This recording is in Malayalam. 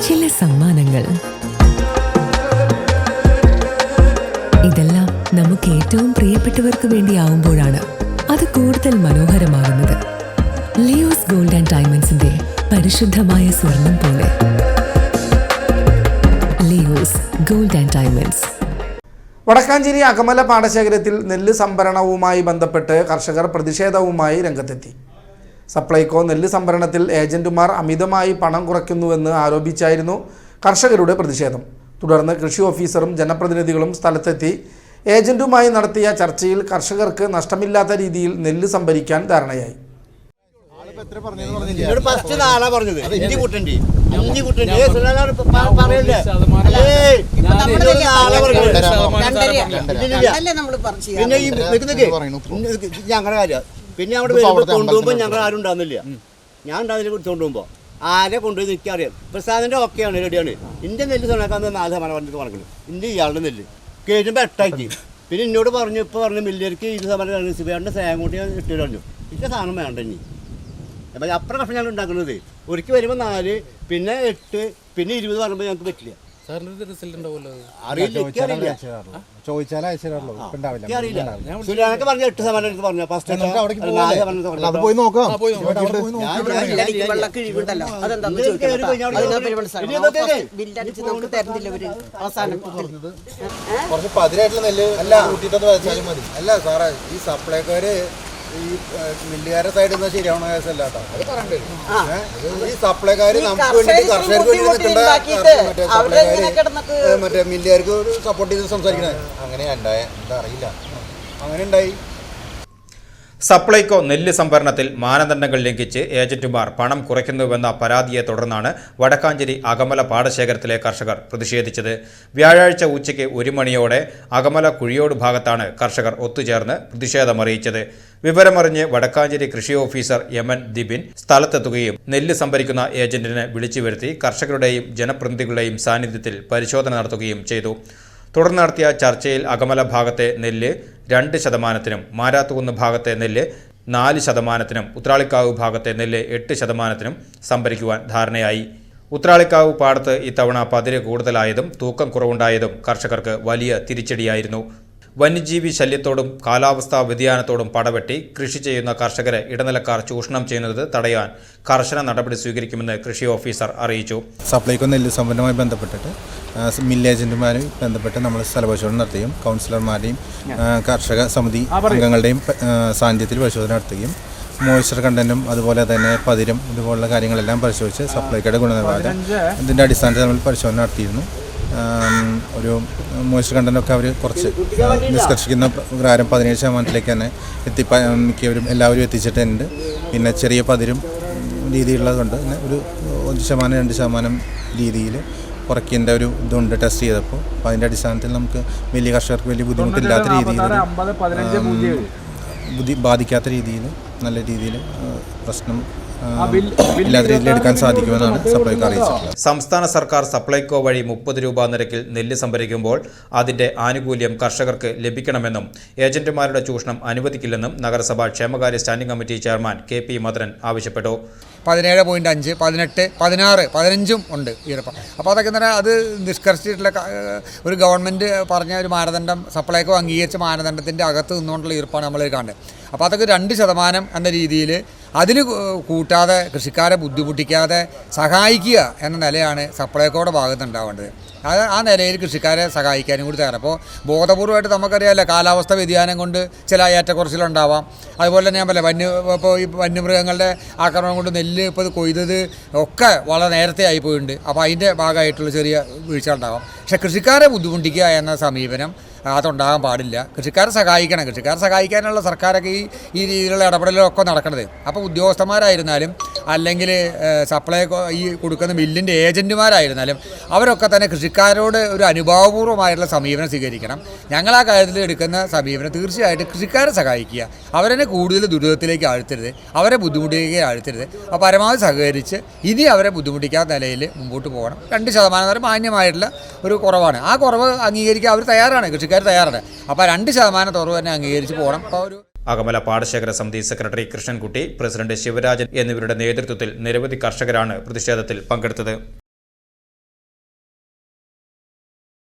ചില സമ്മാനങ്ങൾ. ഇതെല്ലാം നമുക്ക് ഏറ്റവും പ്രിയപ്പെട്ടവർക്ക് വേണ്ടിയാവുമ്പോഴാണ് അത് കൂടുതൽ മനോഹരമാകുന്നത്. ലിയോസ് ഗോൾഡ് ആൻഡ് ഡയമണ്ട്സിന്റെ പരിശുദ്ധമായ സ്വർണം പോലെ. Leo's gold and diamonds. Vadakkanchery Akamala പാടശേഖരത്തിൽ നെല്ല് സംഭരണവുമായി ബന്ധപ്പെട്ട് കർഷകർ പ്രതിഷേധവുമായി രംഗത്തെത്തി. സപ്ലൈകോ നെല്ല് സംഭരണത്തിൽ ഏജന്റുമാർ അമിതമായി പണം കുറയ്ക്കുന്നുവെന്ന് ആരോപിച്ചായിരുന്നു കർഷകരുടെ പ്രതിഷേധം. തുടർന്ന് കൃഷി ഓഫീസറും ജനപ്രതിനിധികളും സ്ഥലത്തെത്തി ഏജന്റുമായി നടത്തിയ ചർച്ചയിൽ കർഷകർക്ക് നഷ്ടമില്ലാത്ത രീതിയിൽ നെല്ല് സംഭരിക്കാൻ ധാരണയായി. പിന്നെ അവിടെ കൊണ്ടുപോകുമ്പോൾ ഞങ്ങൾ ആരും ഉണ്ടാകുന്നില്ല. ഞാൻ ഉണ്ടാകുന്നില്ല കൊണ്ടുപോകുമ്പോൾ ആരെ കൊണ്ടുപോയി എനിക്കറിയാം. പ്രസാദിന്റെ ഒക്കെയാണ് റെഡിയാണ്. ഇന്ത്യ നെല്ല് സ്വണക്കാൻ 4 ശതമാനം പറഞ്ഞിട്ട് പറഞ്ഞത്. ഇന്ത്യ ഇയാളുടെ നെല്ല് കേഴുമ്പോൾ 8 പിന്നെ എന്നോട് പറഞ്ഞു. ഇപ്പോൾ പറഞ്ഞു മില്ലിയർക്ക് 20% സിബിയാറിൻ്റെ സേം കൂട്ടി ഞാൻ ഇട്ട് പറഞ്ഞു. ഇല്ല സാധനം വേണ്ട ഇനി. അപ്പം അപ്പുറം കഷ്ടം ഞങ്ങൾ ഉണ്ടാക്കുന്നത്. ഒരിക്കൽ വരുമ്പോൾ 4 പിന്നെ 8 പിന്നെ 20 പറയുമ്പോൾ ഞങ്ങൾക്ക് പറ്റില്ല. സുരാനൊക്കെ പറഞ്ഞ 8% പറഞ്ഞു. കുറച്ച് പതിരായിട്ടുള്ള നെല്ല് കൂട്ടിയിട്ടൊന്ന് വെച്ചാലും മതി. അല്ല സാറേ, ഈ സപ്ലൈക്കാര് ഈ മില്ലുകാരുടെ സൈഡിൽ നിന്ന് ശരിയാവണ കേസല്ല കേട്ടോ. ഈ സപ്ലൈക്കാര് നമുക്ക് വേണ്ടി കർഷകർക്ക് വേണ്ടി നിൽക്കേണ്ട മറ്റേ മില്ലുകാർക്ക് സപ്പോർട്ട് ചെയ്ത് സംസാരിക്കണേ. അങ്ങനെയാ ഉണ്ടായ എന്താ അറിയില്ല, അങ്ങനെ ഉണ്ടായി. സപ്ലൈകോ നെല്ല് സംഭരണത്തിൽ മാനദണ്ഡങ്ങൾ ലംഘിച്ച് ഏജന്റുമാർ പണം കുറയ്ക്കുന്നുവെന്ന പരാതിയെ തുടർന്നാണ് വടക്കാഞ്ചേരി അകമല പാടശേഖരത്തിലെ കർഷകർ പ്രതിഷേധിച്ചത്. വ്യാഴാഴ്ച ഉച്ചയ്ക്ക് 1 മണിയോടെ അകമല കുഴിയോട് ഭാഗത്താണ് കർഷകർ ഒത്തുചേർന്ന് പ്രതിഷേധമറിയിച്ചത്. വിവരമറിഞ്ഞ് വടക്കാഞ്ചേരി കൃഷി ഓഫീസർ MN ദിബിൻ സ്ഥലത്തെത്തുകയും നെല്ല് സംഭരിക്കുന്ന ഏജന്റിനെ വിളിച്ചു വരുത്തി കർഷകരുടെയും ജനപ്രതിനിധികളുടെയും സാന്നിധ്യത്തിൽ പരിശോധന നടത്തുകയും ചെയ്തു. തുടർന്ന് നടത്തിയ ചർച്ചയിൽ അകമല ഭാഗത്തെ നെല്ല് 2%, മാരാത്തുകുന്ന് ഭാഗത്തെ നെല്ല് 4%, ഉത്രാളിക്കാവ് ഭാഗത്തെ നെല്ല് 8% സംഭരിക്കുവാൻ ധാരണയായി. ഉത്രാളിക്കാവ് പാടത്ത് ഇത്തവണ പതിര് കൂടുതലായതും തൂക്കം കുറവുണ്ടായതും കർഷകർക്ക് വലിയ തിരിച്ചടിയായിരുന്നു. വന്യജീവി ശല്യത്തോടും കാലാവസ്ഥാ വ്യതിയാനത്തോടും പടവെട്ടി കൃഷി ചെയ്യുന്ന കർഷകരെ ഇടനിലക്കാർ ചൂഷണം ചെയ്യുന്നത് തടയാൻ കർശന നടപടി സ്വീകരിക്കുമെന്ന് കൃഷി ഓഫീസർ അറിയിച്ചു. സപ്ലൈകോ നെല്ല് സംഭരണവുമായി ബന്ധപ്പെട്ടിട്ട് മില്ല് ഏജന്റുമാരുമായി ബന്ധപ്പെട്ട് നമ്മൾ സ്ഥലപരിശോധന നടത്തുകയും കൗൺസിലർമാരുടെയും കർഷക സമിതി അംഗങ്ങളുടെയും സാന്നിധ്യത്തിൽ പരിശോധന നടത്തുകയും മോയ്സ്ചർ കണ്ടന്റും അതുപോലെ തന്നെ പതിരും ഇതുപോലുള്ള കാര്യങ്ങളെല്ലാം പരിശോധിച്ച് സപ്ലൈകോയുടെ ഗുണനിലവാരം ഇതിൻ്റെ അടിസ്ഥാനത്തിൽ നമ്മൾ പരിശോധന നടത്തിയിരുന്നു. ഒരു മോയ്സ്ചർ കണ്ടന്റൊക്കെ അവർ കുറച്ച് നിഷ്കർഷിക്കുന്ന പ്രകാരം 17% തന്നെ മിക്കവരും എല്ലാവരും എത്തിച്ചിട്ടുണ്ട്. പിന്നെ ചെറിയ പതിരും രീതിയിലുള്ളതുകൊണ്ട് തന്നെ ഒരു 1%, 2% രീതിയിൽ കുറയ്ക്കേണ്ട ഒരു ഇതുണ്ട് ടെസ്റ്റ് ചെയ്തപ്പോൾ. അപ്പോൾ അതിൻ്റെ അടിസ്ഥാനത്തിൽ നമുക്ക് വലിയ കർഷകർക്ക് വലിയ ബുദ്ധിമുട്ടില്ലാത്ത രീതിയിൽ ബാധിക്കാത്ത രീതിയിൽ നല്ല രീതിയിൽ പ്രശ്നം ഇല്ലാത്ത രീതിയിൽ എടുക്കാൻ സാധിക്കുമെന്നാണ് സപ്ലൈകോ അറിയിച്ചത്. സംസ്ഥാന സർക്കാർ സപ്ലൈകോ വഴി 30 രൂപ നിരക്കിൽ നെല്ല് സംഭരിക്കുമ്പോൾ അതിന്റെ ആനുകൂല്യം കർഷകർക്ക് ലഭിക്കണമെന്നും ഏജന്റുമാരുടെ ചൂഷണം അനുവദിക്കില്ലെന്നും നഗരസഭാ ക്ഷേമകാര്യ സ്റ്റാൻഡിംഗ് കമ്മിറ്റി ചെയർമാൻ KP മധുരൻ ആവശ്യപ്പെട്ടു. 17.5, 18, 16, 15 ഉണ്ട് ഈർപ്പം. അപ്പോൾ അതൊക്കെ തന്നെ അത് നിഷ്കർഷിച്ചിട്ടുള്ള ഒരു ഗവൺമെൻറ് പറഞ്ഞ ഒരു മാനദണ്ഡം, സപ്ലൈകോ അംഗീകരിച്ച മാനദണ്ഡത്തിൻ്റെ അകത്ത് നിന്നുകൊണ്ടുള്ള ഈർപ്പാണ് നമ്മൾ കാണുന്നത്. അപ്പോൾ അതൊക്കെ 2% എന്ന രീതിയിൽ അതിൽ കൂട്ടാതെ കൃഷിക്കാരെ ബുദ്ധിമുട്ടിക്കാതെ സഹായിക്കുക എന്ന നിലയാണ് സപ്ലൈകോയുടെ ഭാഗത്ത് ഉണ്ടാവേണ്ടത്. ആ നിലയിൽ കൃഷിക്കാരെ സഹായിക്കാനും കൂടി തയ്യാറാണ്. അപ്പോൾ ബോധപൂർവമായിട്ട് നമുക്കറിയാമല്ലോ, കാലാവസ്ഥ വ്യതിയാനം കൊണ്ട് ചില ഏറ്റക്കുറച്ചിലുണ്ടാവാം. അതുപോലെ തന്നെ ഞാൻ ഇപ്പോൾ ഈ വന്യമൃഗങ്ങളുടെ ആക്രമണം കൊണ്ട് നെല്ല് ഇപ്പോൾ കൊയ്തത് ഒക്കെ വളരെ നേരത്തെ ആയിപ്പോയിട്ടുണ്ട്. അപ്പോൾ അതിൻ്റെ ഭാഗമായിട്ടുള്ള ചെറിയ വീഴ്ചകളുണ്ടാവാം. പക്ഷേ കൃഷിക്കാരെ ബുദ്ധിമുട്ടിക്കുക എന്ന സമീപനം അതുണ്ടാകാൻ പാടില്ല. കൃഷിക്കാരെ സഹായിക്കണം. കൃഷിക്കാരെ സഹായിക്കാനുള്ള സർക്കാരൊക്കെ ഈ രീതിയിലുള്ള ഇടപെടലൊക്കെ നടക്കുന്നത്. അപ്പോൾ ഉദ്യോഗസ്ഥന്മാരായിരുന്നാലും അല്ലെങ്കിൽ സപ്ലൈകോ ഈ കൊടുക്കുന്ന മില്ലിൻ്റെ ഏജൻറ്റുമാരായിരുന്നാലും അവരൊക്കെ തന്നെ കൃഷിക്കാരോട് ഒരു അനുഭാവപൂർവ്വമായിട്ടുള്ള സമീപനം സ്വീകരിക്കണം. ഞങ്ങൾ ആ കാര്യത്തിൽ എടുക്കുന്ന സമീപനം തീർച്ചയായിട്ടും കൃഷിക്കാരെ സഹായിക്കുക. അവരെ കൂടുതൽ ദുരിതത്തിലേക്ക് ആഴ്ത്തരുത്, അവരെ ബുദ്ധിമുട്ടിലേക്ക് ആഴ്ത്തരുത്. അപ്പോൾ പരമാവധി സഹകരിച്ച് ഇനി അവരെ ബുദ്ധിമുട്ടിക്കാത്ത നിലയിൽ മുമ്പോട്ട് പോകണം. 2% വരെ മാന്യമായിട്ടുള്ള ഒരു കുറവാണ്. ആ കുറവ് അംഗീകരിക്കാൻ അവർ തയ്യാറാണ്, കൃഷിക്കാർ തയ്യാറാണ്. അപ്പോൾ 2% കുറവ് തന്നെ അംഗീകരിച്ച് പോകണം. അപ്പോൾ ഒരു അകമല പാടശേഖര സമിതി സെക്രട്ടറി കൃഷ്ണൻകുട്ടി, പ്രസിഡന്റ് ശിവരാജൻ എന്നിവരുടെ നേതൃത്വത്തിൽ നിരവധി കർഷകരാണ് പ്രതിഷേധത്തിൽ പങ്കെടുത്തത്.